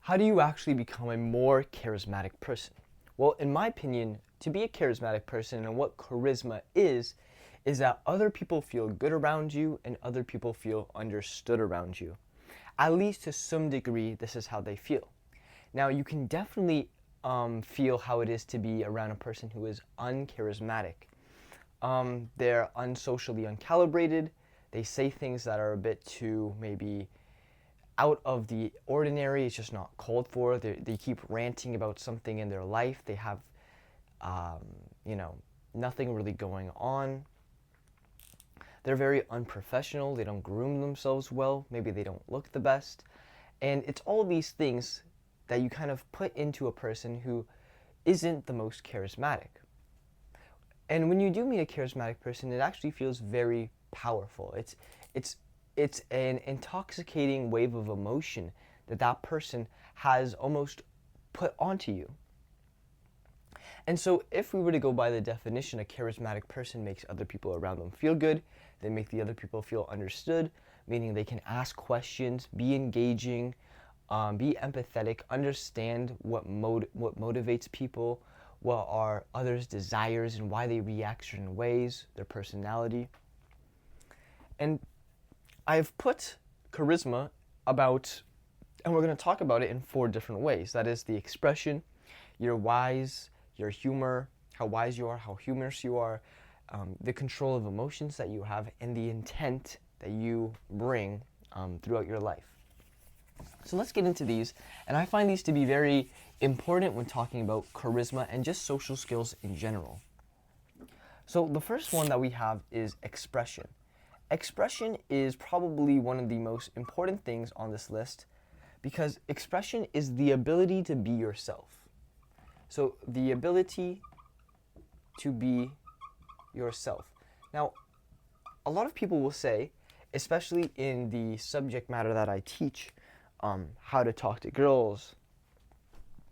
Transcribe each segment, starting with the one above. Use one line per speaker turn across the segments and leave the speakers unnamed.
How do you actually become a more charismatic person? Well, in my opinion, to be a charismatic person and what charisma is that other people feel good around you and other people feel understood around you. At least to some degree, this is how they feel. Now, you can definitely feel how it is to be around a person who is uncharismatic. They're unsocially uncalibrated. They say things that are a bit too maybe out of the ordinary. It's just not called for. They keep ranting about something in their life. They have, um, you know, nothing really going on. They're very unprofessional. They don't groom themselves well. Maybe they don't look the best. And it's all these things that you kind of put into a person who isn't the most charismatic. And when you do meet a charismatic person, it actually feels very powerful. It's it's an intoxicating wave of emotion that that person has almost put onto you. And so if we were to go by the definition, a charismatic person makes other people around them feel good. They make the other people feel understood, meaning they can ask questions, be engaging, be empathetic, understand what motivates people, what are others' desires and why they react certain ways, their personality. And I've put charisma about, and we're going to talk about it in 4 different ways. That is the expression, your whys, your humor, how wise you are, how humorous you are, the control of emotions that you have, and the intent that you bring throughout your life. So let's get into these, and I find these to be very important when talking about charisma and just social skills in general. So the first one that we have is expression. Expression is probably one of the most important things on this list because expression is the ability to be yourself. So the ability to be yourself. Now, a lot of people will say, especially in the subject matter that I teach, how to talk to girls,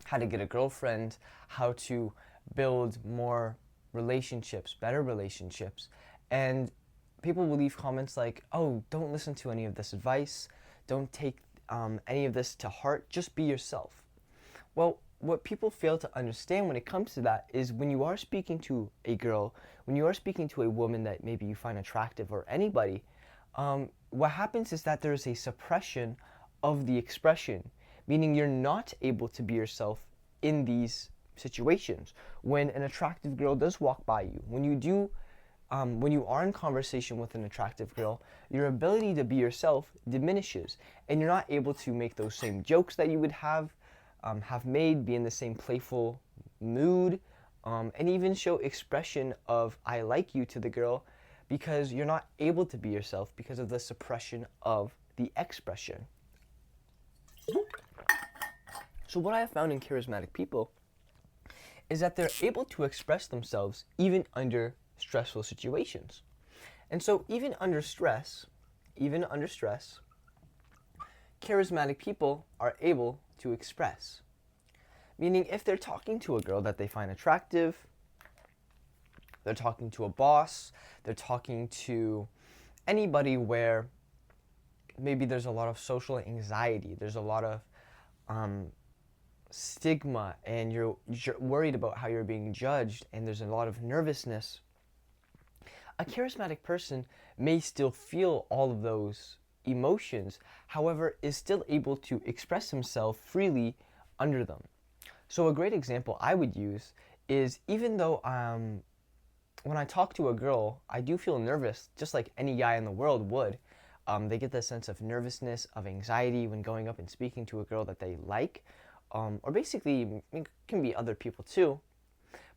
how to get a girlfriend, how to build more relationships, better relationships. And people will leave comments like, oh, don't listen to any of this advice. Don't take any of this to heart. Just be yourself. Well, what people fail to understand when it comes to that is when you are speaking to a girl, when you are speaking to a woman that maybe you find attractive or anybody, what happens is that there's a suppression of the expression, meaning you're not able to be yourself in these situations. When an attractive girl does walk by you, when you are in conversation with an attractive girl, your ability to be yourself diminishes, and you're not able to make those same jokes that you would have made, be in the same playful mood, and even show expression of I like you to the girl because you're not able to be yourself because of the suppression of the expression. So what I have found in charismatic people is that they're able to express themselves even under stressful situations. And so even under stress, charismatic people are able to express. Meaning if they're talking to a girl that they find attractive, they're talking to a boss, they're talking to anybody where maybe there's a lot of social anxiety, there's a lot of stigma, and you're worried about how you're being judged, and there's a lot of nervousness. A charismatic person may still feel all of those emotions, however, is still able to express himself freely under them. So a great example I would use is even though when I talk to a girl, I do feel nervous, just like any guy in the world would. They get this sense of nervousness, of anxiety when going up and speaking to a girl that they like, or basically it can be other people too.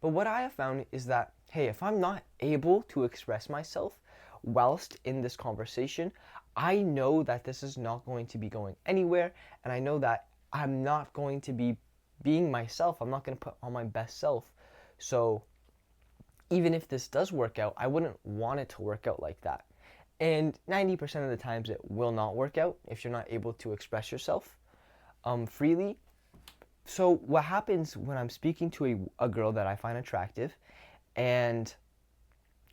But what I have found is that, hey, if I'm not able to express myself whilst in this conversation, I know that this is not going to be going anywhere, and I know that I'm not going to be being myself. I'm not going to put on my best self. So even if this does work out, I wouldn't want it to work out like that. And 90% of the times it will not work out if you're not able to express yourself freely. So what happens when I'm speaking to a girl that I find attractive and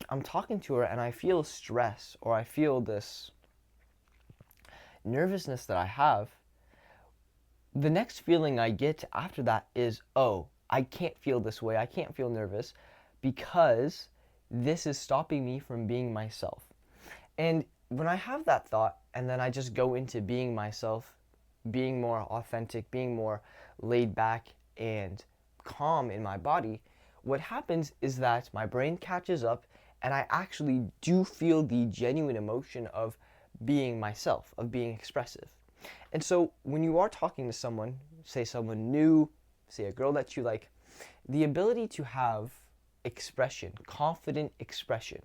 I'm talking to her and I feel stress or I feel this nervousness that I have, the next feeling I get after that is, oh, I can't feel this way. I can't feel nervous because this is stopping me from being myself. And when I have that thought and then I just go into being myself, being more authentic, being more laid back and calm in my body, what happens is that my brain catches up and I actually do feel the genuine emotion of being myself, of being expressive. And so when you are talking to someone, say someone new, say a girl that you like, the ability to have expression, confident expression,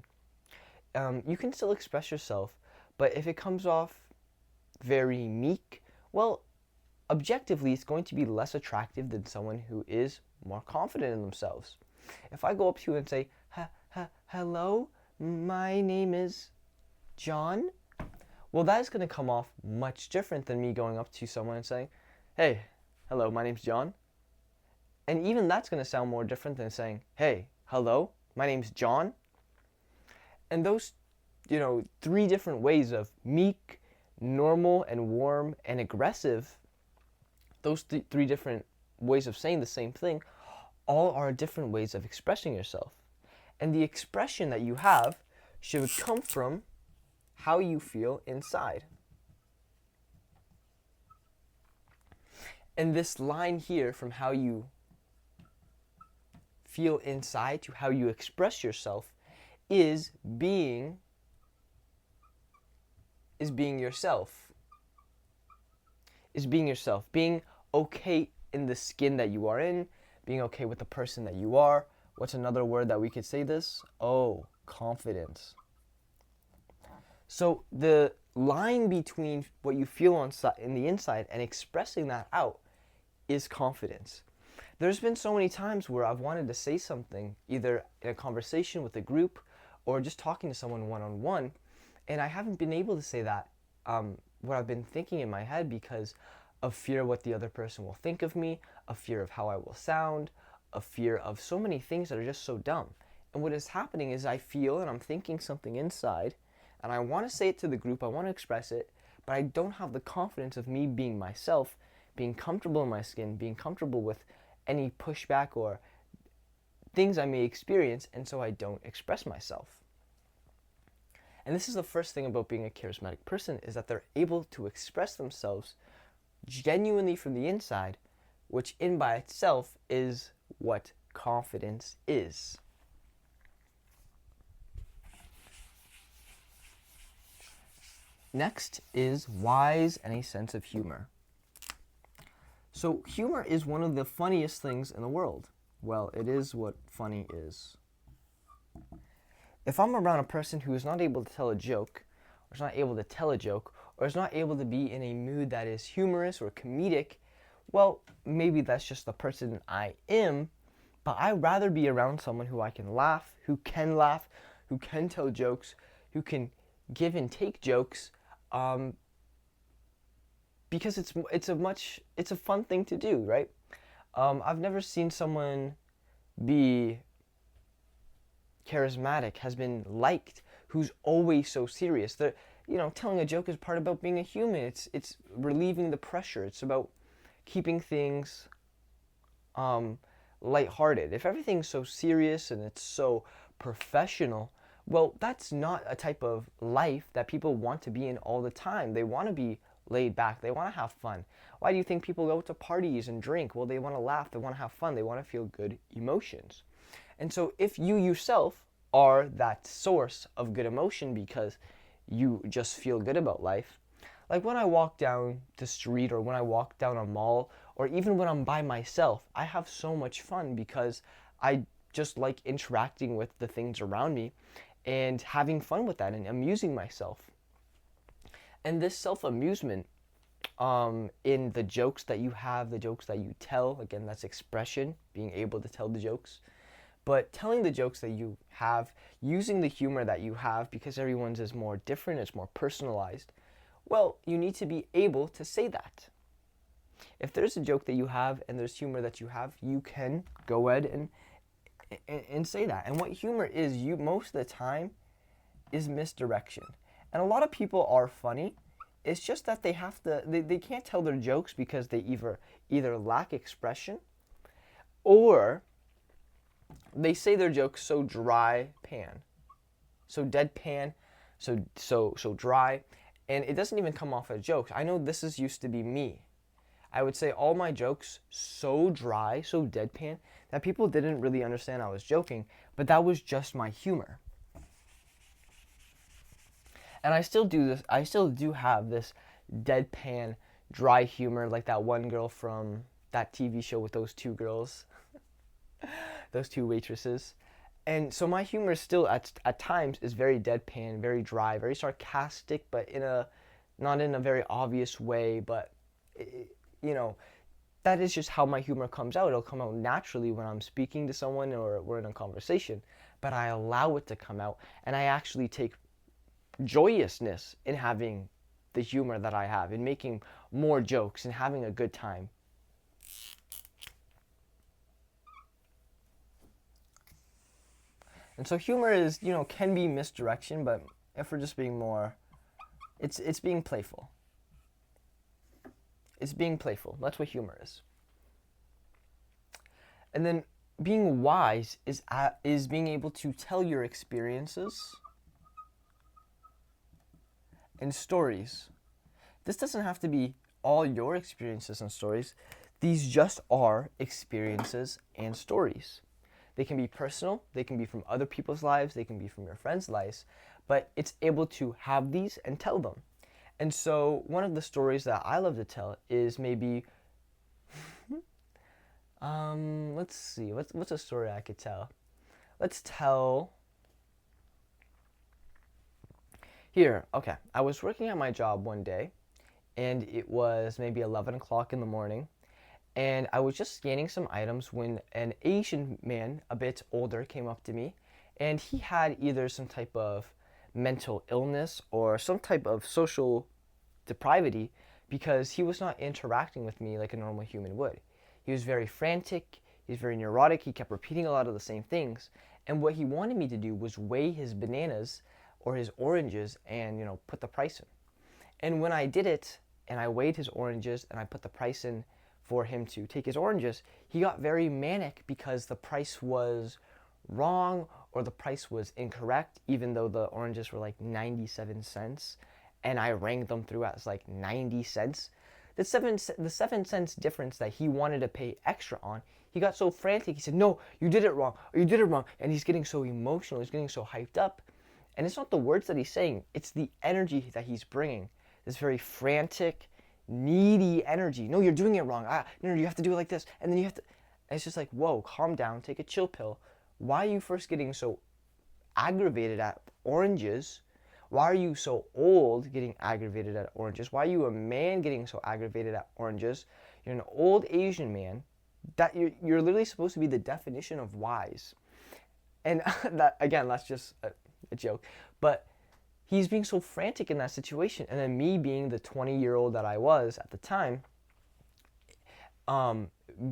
you can still express yourself, but if it comes off very meek, well, objectively, it's going to be less attractive than someone who is more confident in themselves. If I go up to you and say, hello, my name is John, well, that is going to come off much different than me going up to someone and saying, hey, hello, my name's John. And even that's going to sound more different than saying, hey, hello, my name's John. And those, three different ways of meek, normal, and warm, and aggressive, those three different ways of saying the same thing, all are different ways of expressing yourself. And the expression that you have should come from how you feel inside. And this line here from how you feel inside to how you express yourself is being yourself. Is being yourself. Being okay in the skin that you are in, being okay with the person that you are. What's another word that we could say this? Oh, confidence. So the line between what you feel in the inside and expressing that out is confidence. There's been so many times where I've wanted to say something, either in a conversation with a group or just talking to someone one-on-one, and I haven't been able to say that, what I've been thinking in my head because of fear of what the other person will think of me, a fear of how I will sound, a fear of so many things that are just so dumb. And what is happening is I feel and I'm thinking something inside, and I want to say it to the group, I want to express it, but I don't have the confidence of me being myself, being comfortable in my skin, being comfortable with any pushback or things I may experience, and so I don't express myself. And this is the first thing about being a charismatic person, is that they're able to express themselves genuinely from the inside, which in by itself is what confidence is. Next is wise and a sense of humor. So humor is one of the funniest things in the world. Well, it is what funny is. If I'm around a person who is not able to tell a joke, or is not able to tell a joke, or is not able to be in a mood that is humorous or comedic, well, maybe that's just the person I am, but I'd rather be around someone who I can laugh, who can tell jokes, who can give and take jokes, because it's a fun thing to do, right? I've never seen someone be charismatic, has been liked, who's always so serious. Telling a joke is part about being a human. It's relieving the pressure. It's about keeping things lighthearted. If everything's so serious and it's so professional, well, that's not a type of life that people want to be in all the time. They want to be laid back. They want to have fun. Why do you think people go to parties and drink? Well, they want to laugh. They want to have fun. They want to feel good emotions. And so if you yourself are that source of good emotion because you just feel good about life, like when I walk down the street or when I walk down a mall or even when I'm by myself, I have so much fun because I just like interacting with the things around me and having fun with that and amusing myself. And this self-amusement in the jokes that you have, the jokes that you tell, again, that's expression, being able to tell the jokes. But telling the jokes that you have, using the humor that you have, because everyone's is more different, it's more personalized, well, you need to be able to say that. If there's a joke that you have and there's humor that you have, you can go ahead and say that. And what humor is, most of the time, is misdirection. And a lot of people are funny, It's just that they can't tell their jokes because they either lack expression, or they say their jokes so dry pan, so deadpan, so dry, and it doesn't even come off as jokes. I know this is used to be me. I would say all my jokes so dry, so deadpan, that people didn't really understand I was joking, but that was just my humor. And I still do this. I still do have this deadpan, dry humor, like that one girl from that TV show with those two girls, those two waitresses. And so my humor still at times is very deadpan, very dry, very sarcastic, but in a not in a very obvious way, but you know, that is just how my humor comes out. It'll come out naturally when I'm speaking to someone or we're in a conversation, but I allow it to come out, and I actually take joyousness in having the humor that I have, in making more jokes and having a good time. And so humor is, can be misdirection, but if we're just being more, it's being playful. It's being playful. That's what humor is. And then being wise is being able to tell your experiences and stories. This doesn't have to be all your experiences and stories. These just are experiences and stories. They can be personal, they can be from other people's lives, they can be from your friends' lives, but it's able to have these and tell them. And so one of the stories that I love to tell is maybe, let's see, what's a story I could tell? Let's tell, here, okay, I was working at my job one day, and it was maybe 11 o'clock in the morning, and I was just scanning some items when an Asian man, a bit older, came up to me, and he had either some type of mental illness or some type of social depravity, because he was not interacting with me like a normal human would. He was very frantic, he was very neurotic, he kept repeating a lot of the same things, and what he wanted me to do was weigh his bananas or his oranges and, put the price in. And when I did it, and I weighed his oranges and I put the price in for him to take his oranges, he got very manic because the price was wrong or the price was incorrect, even though the oranges were like 97 cents and I rang them through as like 90 cents. The 7 cents difference that he wanted to pay extra on, he got so frantic. He said, "No, you did it wrong, or you did it wrong." And he's getting so emotional, he's getting so hyped up. And it's not the words that he's saying, it's the energy that he's bringing. This very frantic, needy energy. "No, you're doing it wrong. No, you have to do it like this." And then you have to, and it's just like, whoa, calm down, take a chill pill. Why are you first getting so aggravated at oranges? Why are you so old getting aggravated at oranges? Why are you a man getting so aggravated at oranges? You're an old Asian man. That you're literally supposed to be the definition of wise. And that, again, that's just a joke. But he's being so frantic in that situation. And then me being the 20-year-old that I was at the time,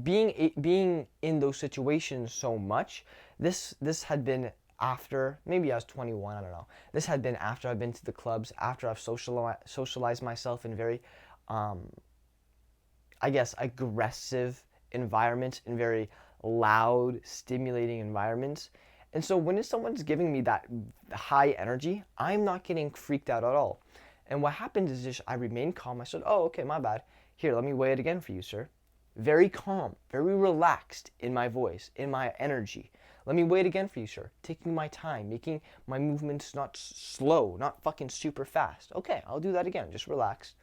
being in those situations so much, this had been after, maybe I was 21, I don't know. This had been after I've been to the clubs, after I've socialized myself in very, I guess, aggressive environments, in very loud, stimulating environments. And so when someone's giving me that high energy, I'm not getting freaked out at all. And what happened is just I remained calm. I said, "Oh, okay, my bad. Here, let me weigh it again for you, sir." Very calm, very relaxed in my voice, in my energy. "Let me weigh it again for you, sir." Taking my time, making my movements not slow, not fucking super fast. "Okay, I'll do that again. Just relax."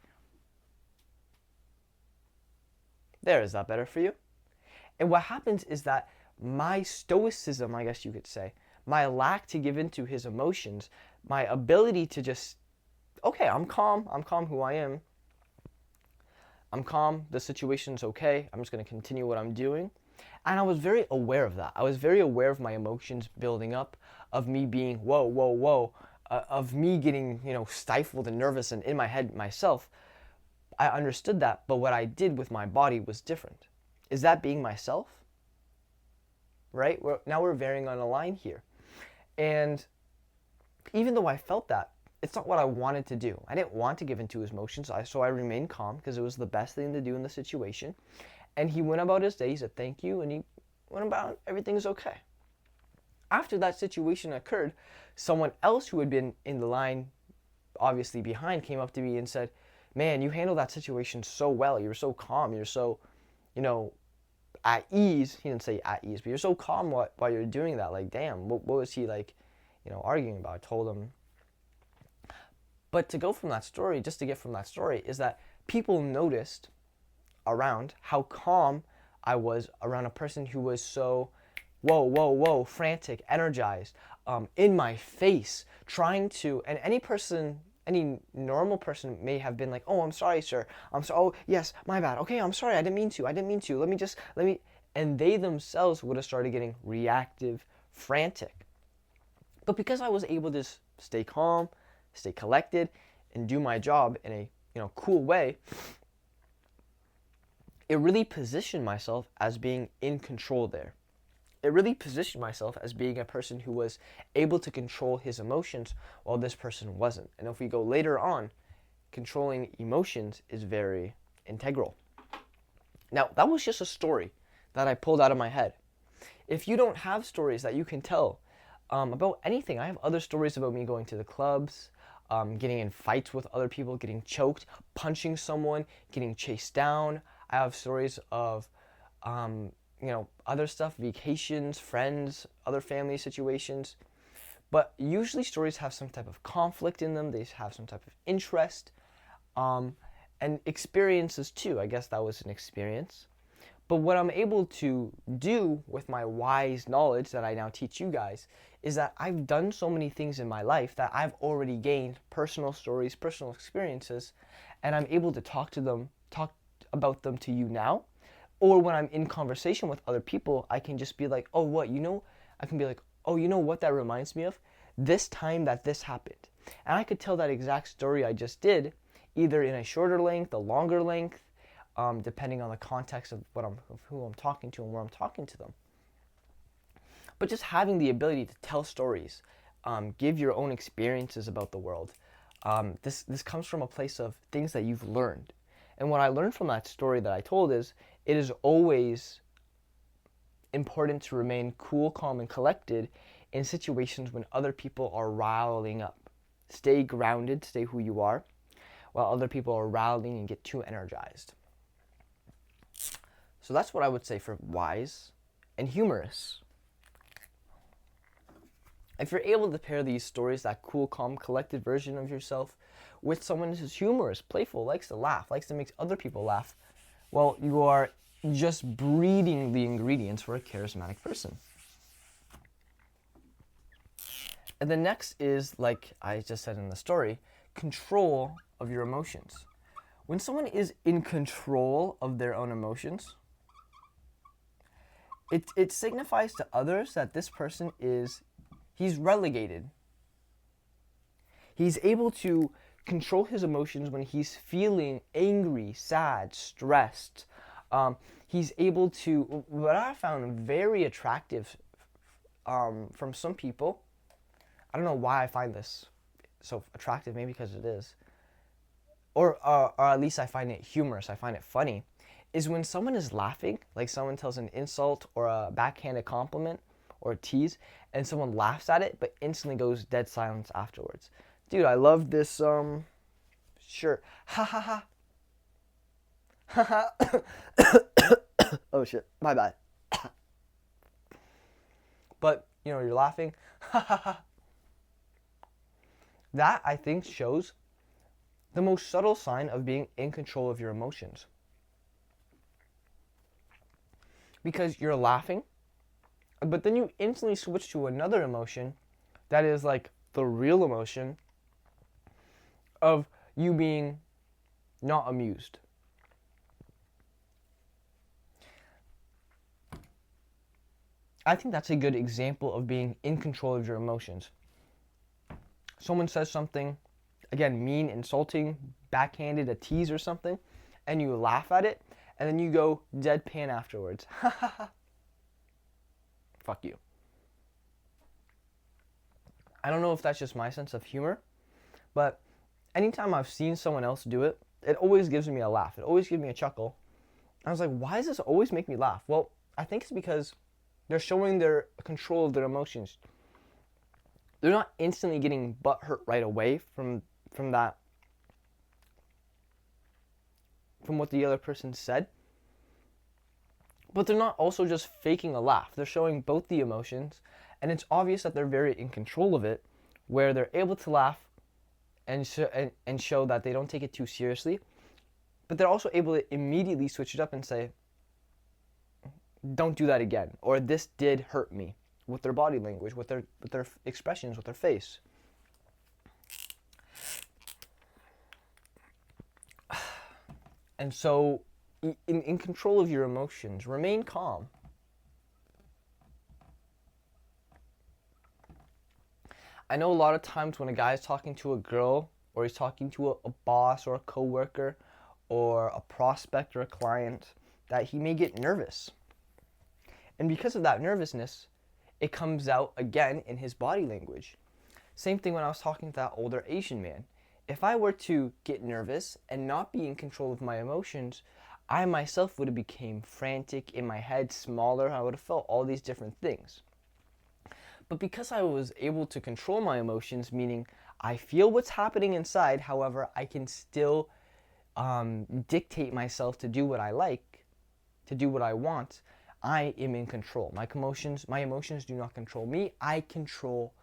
There, is that better for you? And what happens is that my stoicism, I guess you could say, my lack to give into his emotions, my ability to just, okay, I'm calm who I am. I'm calm, the situation's okay, I'm just going to continue what I'm doing. And I was very aware of that. I was very aware of my emotions building up, of me being, whoa, whoa, whoa, of me getting, stifled and nervous and in my head myself. I understood that, but what I did with my body was different. Is that being myself? Right? Now we're varying on a line here. And even though I felt that, it's not what I wanted to do. I didn't want to give into his emotions, so I remained calm because it was the best thing to do in the situation. And he went about his day. He said thank you, and he went about everything's okay. After that situation occurred, someone else who had been in the line, obviously behind, came up to me and said, "Man, you handled that situation so well. You're so calm. You're so, you know, at ease." He didn't say at ease, but you're so calm while you're doing that. Like, damn, what was he like, arguing about? I told him. But to go from that story, just to get from that story, is that people noticed around how calm I was around a person who was so, whoa, whoa, whoa, frantic, energized, in my face, trying to, and any normal person may have been like, "Oh, I'm sorry, sir. I'm sorry. Oh, yes, my bad. Okay, I'm sorry. I didn't mean to. Let me," and they themselves would have started getting reactive, frantic. But because I was able to stay calm, stay collected, and do my job in a, cool way, it really positioned myself as being in control there. It really positioned myself as being a person who was able to control his emotions while this person wasn't. And if we go later on, controlling emotions is very integral. Now, that was just a story that I pulled out of my head. If you don't have stories that you can tell about anything, I have other stories about me going to the clubs, getting in fights with other people, getting choked, punching someone, getting chased down. I have stories of, other stuff, vacations, friends, other family situations. But usually stories have some type of conflict in them. They have some type of interest, and experiences too. I guess that was an experience. But what I'm able to do with my wise knowledge that I now teach you guys is that I've done so many things in my life that I've already gained personal stories, personal experiences, and I'm able to talk about them to you now. Or when I'm in conversation with other people, I can just be like, "Oh, what, I can be like, "Oh, you know what that reminds me of? This time that this happened." And I could tell that exact story I just did, either in a shorter length, a longer length, depending on the context of who I'm talking to and where I'm talking to them. But just having the ability to tell stories, give your own experiences about the world, this comes from a place of things that you've learned. And what I learned from that story that I told is, it is always important to remain cool, calm, and collected in situations when other people are riling up. Stay grounded, stay who you are, while other people are rallying and get too energized. So that's what I would say for wise and humorous. If you're able to pair these stories, that cool, calm, collected version of yourself, with someone who's humorous, playful, likes to laugh, likes to make other people laugh, well, you are just breeding the ingredients for a charismatic person. And the next is, like I just said in the story, control of your emotions. When someone is in control of their own emotions, it signifies to others that this person he's relegated. He's able to control his emotions when he's feeling angry, sad, stressed. He's able to, what I found very attractive from some people, I don't know why I find this so attractive, maybe because it is, or at least I find it humorous, I find it funny, is when someone is laughing, like someone tells an insult or a backhanded compliment or a tease, and someone laughs at it, but instantly goes dead silence afterwards. Dude, I love this, sure, ha ha ha, ha ha, oh shit, my bad. But, you're laughing, ha ha ha. That, I think, shows the most subtle sign of being in control of your emotions. Because you're laughing, but then you instantly switch to another emotion that is like the real emotion of you being not amused. I think that's a good example of being in control of your emotions. Someone says something, again, mean, insulting, backhanded, a tease or something, and you laugh at it, and then you go deadpan afterwards. Ha ha ha. Fuck you. I don't know if that's just my sense of humor, but anytime I've seen someone else do it, it always gives me a laugh. It always gives me a chuckle. I was like, why does this always make me laugh? Well, I think it's because they're showing their control of their emotions. They're not instantly getting butthurt right away from that, from what the other person said. But they're not also just faking a laugh. They're showing both the emotions, and it's obvious that they're very in control of it, where they're able to laugh and show that they don't take it too seriously, but they're also able to immediately switch it up and say, don't do that again, or this did hurt me, with their body language, with their expressions, with their face. And so, in control of your emotions, remain calm. I know a lot of times when a guy is talking to a girl, or he's talking to a boss or a coworker, or a prospect or a client, that he may get nervous. And because of that nervousness, it comes out again in his body language. Same thing when I was talking to that older Asian man. If I were to get nervous and not be in control of my emotions, I myself would have become frantic, in my head smaller. I would have felt all these different things. But because I was able to control my emotions, meaning I feel what's happening inside, however, I can still dictate myself to do what I like, to do what I want, I am in control. My emotions do not control me. I control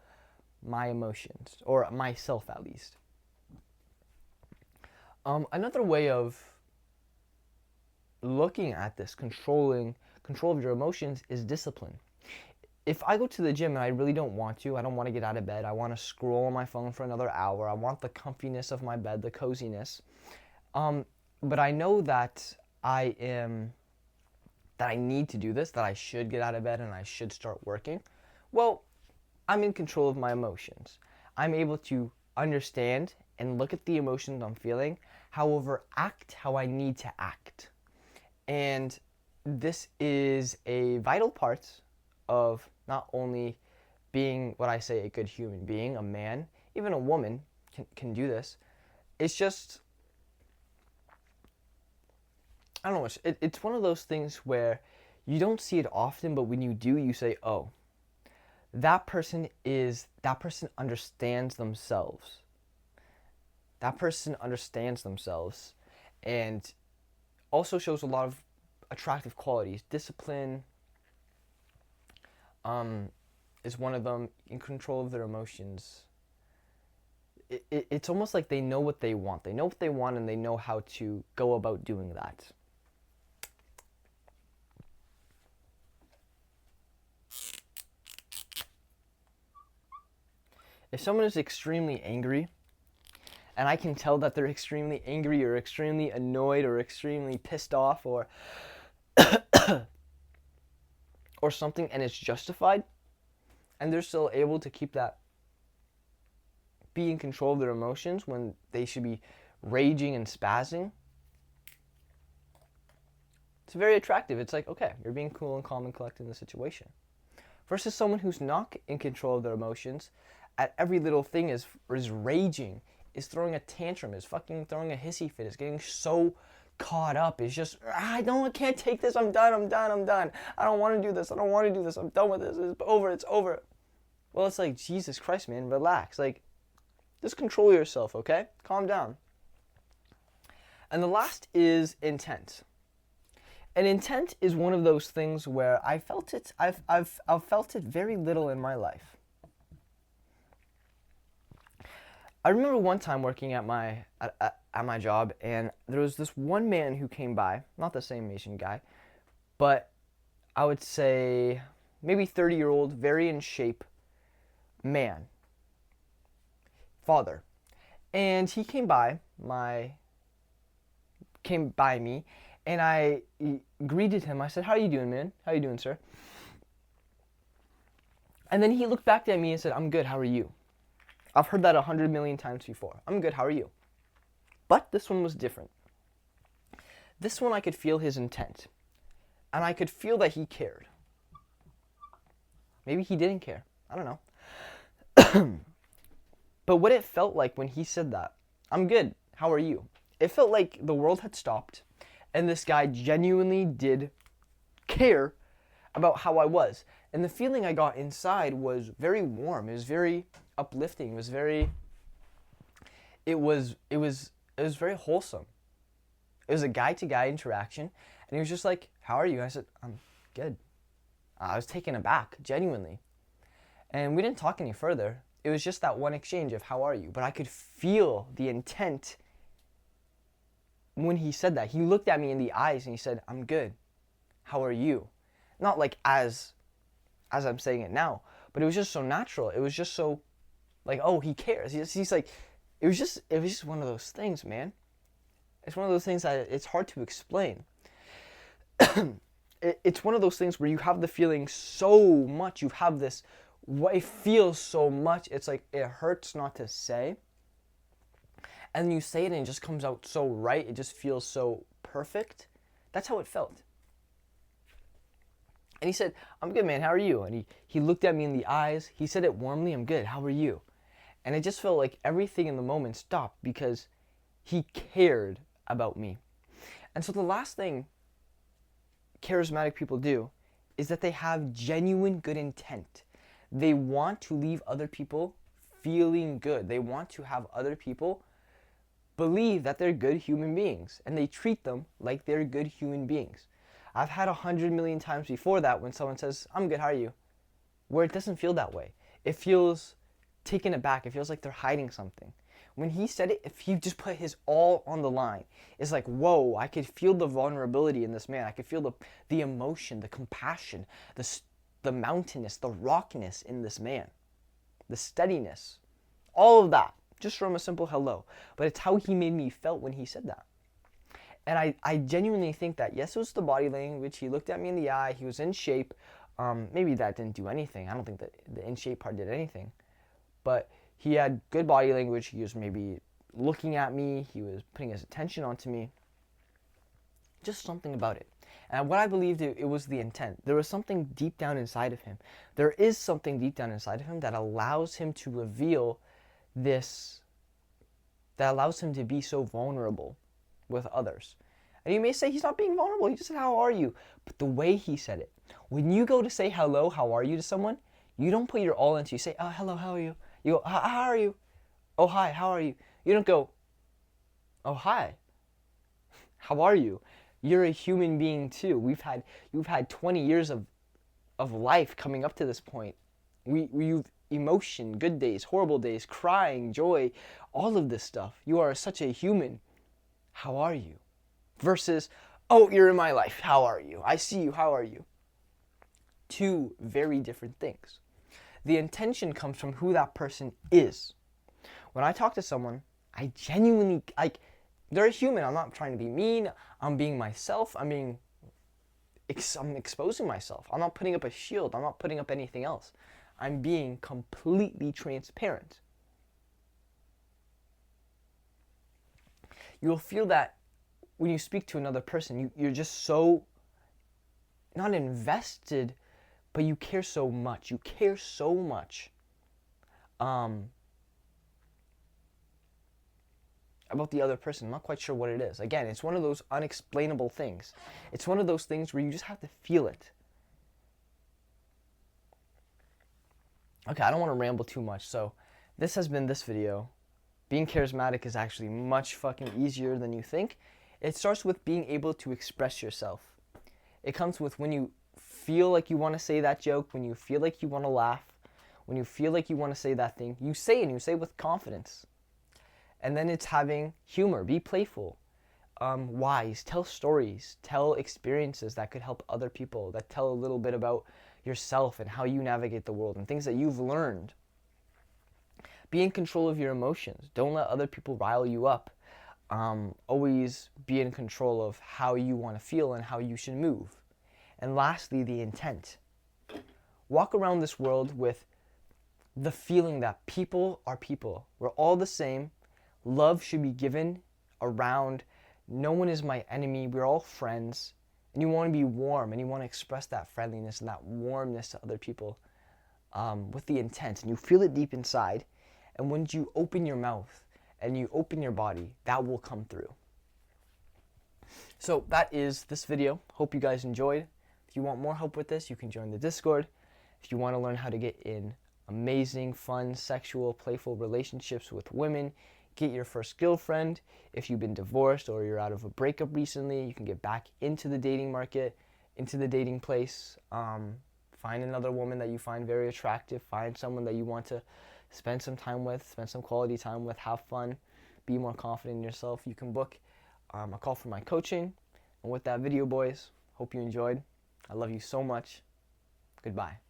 my emotions, or myself at least. Another way of looking at this, control of your emotions, is discipline. If I go to the gym and I really don't want to, I don't want to get out of bed, I want to scroll on my phone for another hour, I want the comfiness of my bed, the coziness, but I know that I need to do this, that I should get out of bed and I should start working, well, I'm in control of my emotions. I'm able to understand and look at the emotions I'm feeling, however, act how I need to act. And this is a vital part of not only being what I say a good human being, a man, even a woman can do this. It's just, I don't know, it's one of those things where you don't see it often, but when you do, you say, oh, that person understands themselves. That person understands themselves and also shows a lot of attractive qualities. Discipline is one of them. In control of their emotions. It's almost like they know what they want. They know what they want and they know how to go about doing that. If someone is extremely angry, and I can tell that they're extremely angry or extremely annoyed or extremely pissed off or or something, and it's justified, and they're still able to keep that, be in control of their emotions when they should be raging and spazzing, it's very attractive. It's like, okay, you're being cool and calm and collected in the situation. Versus someone who's not in control of their emotions, at every little thing is raging, is throwing a tantrum, is fucking throwing a hissy fit, is getting so caught up, is just, I can't take this, I'm done, I don't want to do this, I'm done with this, it's over. Well, it's like, Jesus Christ, man, relax, like, just control yourself, okay? Calm down. And the last is intent. And intent is one of those things where I've felt it very little in my life. I remember one time working at my job, and there was this one man who came by, not the same Asian guy, but I would say maybe 30-year-old, very in shape man, father, and he came by me, and I greeted him. I said, "How are you doing, man? How are you doing, sir?" And then he looked back at me and said, "I'm good. How are you?" I've heard that 100 million times before. I'm good, how are you? But this one was different. This one I could feel his intent. And I could feel that he cared. Maybe he didn't care. I don't know. But what it felt like when he said that, I'm good, how are you? It felt like the world had stopped and this guy genuinely did care about how I was. And the feeling I got inside was very warm. It was very uplifting. It was very it was very wholesome. It was a guy to guy interaction and he was just like, "How are you?" I said, "I'm good." I was taken aback, genuinely. And we didn't talk any further. It was just that one exchange of "How are you?" But I could feel the intent when he said that. He looked at me in the eyes and he said, "I'm good. How are you?" Not like as I'm saying it now, but it was just so natural. It was just so like, oh, he cares. He's like, it was just one of those things, man. It's one of those things that it's hard to explain. It's one of those things where you have the feeling so much. You have this, what it feels so much. It's like it hurts not to say. And you say it and it just comes out so right. It just feels so perfect. That's how it felt. And he said, "I'm good, man. How are you?" And he looked at me in the eyes. He said it warmly, "I'm good. How are you?" And it just felt like everything in the moment stopped because he cared about me. And so the last thing charismatic people do is that they have genuine good intent. They want to leave other people feeling good. They want to have other people believe that they're good human beings, and they treat them like they're good human beings. I've had 100 million times before that when someone says, "I'm good, how are you?" Where it doesn't feel that way. It feels taken aback. It feels like they're hiding something. When he said it, if he just put his all on the line, it's like, whoa, I could feel the vulnerability in this man. I could feel the emotion, the compassion, the mountainous, the rockness in this man, the steadiness, all of that, just from a simple hello. But it's how he made me felt when he said that. And I genuinely think that, yes, it was the body language. He looked at me in the eye. He was in shape. Maybe that didn't do anything. I don't think that the in shape part did anything. But he had good body language. He was maybe looking at me. He was putting his attention onto me. Just something about it. And what I believed, it was the intent. There was something deep down inside of him. There is something deep down inside of him that allows him to reveal this, that allows him to be so vulnerable with others. And you may say he's not being vulnerable. He just said, "How are you?" But the way he said it, when you go to say hello, how are you to someone, you don't put your all into. You say, "Oh, hello, how are you?" You go, "How are you?" "Oh, hi, how are you?" You don't go, "Oh, hi, how are you?" You're a human being too. You've had 20 years of life coming up to this point. You've emotion, good days, horrible days, crying, joy, all of this stuff. You are such a human. How are you? Versus, "Oh, you're in my life. How are you? I see you. How are you?" Two very different things. The intention comes from who that person is. When I talk to someone, I genuinely, like, they're a human. I'm not trying to be mean. I'm being myself. I'm exposing myself. I'm not putting up a shield. I'm not putting up anything else. I'm being completely transparent. You'll feel that when you speak to another person, you're just so, not invested, but you care so much. You care so much about the other person. I'm not quite sure what it is. Again, it's one of those unexplainable things. It's one of those things where you just have to feel it. Okay, I don't want to ramble too much, so this has been this video. Being charismatic is actually much fucking easier than you think. It starts with being able to express yourself. It comes with when you feel like you want to say that joke, when you feel like you want to laugh, when you feel like you want to say that thing, you say it and you say it with confidence. And then it's having humor, be playful, wise, tell stories, tell experiences that could help other people, that tell a little bit about yourself and how you navigate the world and things that you've learned. Be in control of your emotions. Don't let other people rile you up. Always be in control of how you want to feel and how you should move. And lastly, the intent. Walk around this world with the feeling that people are people. We're all the same. Love should be given around. No one is my enemy. We're all friends. And you want to be warm and you want to express that friendliness and that warmness to other people with the intent. And you feel it deep inside. And when you open your mouth and you open your body, that will come through. So that is this video. Hope you guys enjoyed. If you want more help with this, you can join the Discord. If you want to learn how to get in amazing, fun, sexual, playful relationships with women, get your first girlfriend. If you've been divorced or you're out of a breakup recently, you can get back into the dating market, into the dating place. Find another woman that you find very attractive. Find someone that you want to spend some time with, spend some quality time with, have fun, be more confident in yourself. You can book a call for my coaching. And with that video, boys, hope you enjoyed. I love you so much. Goodbye.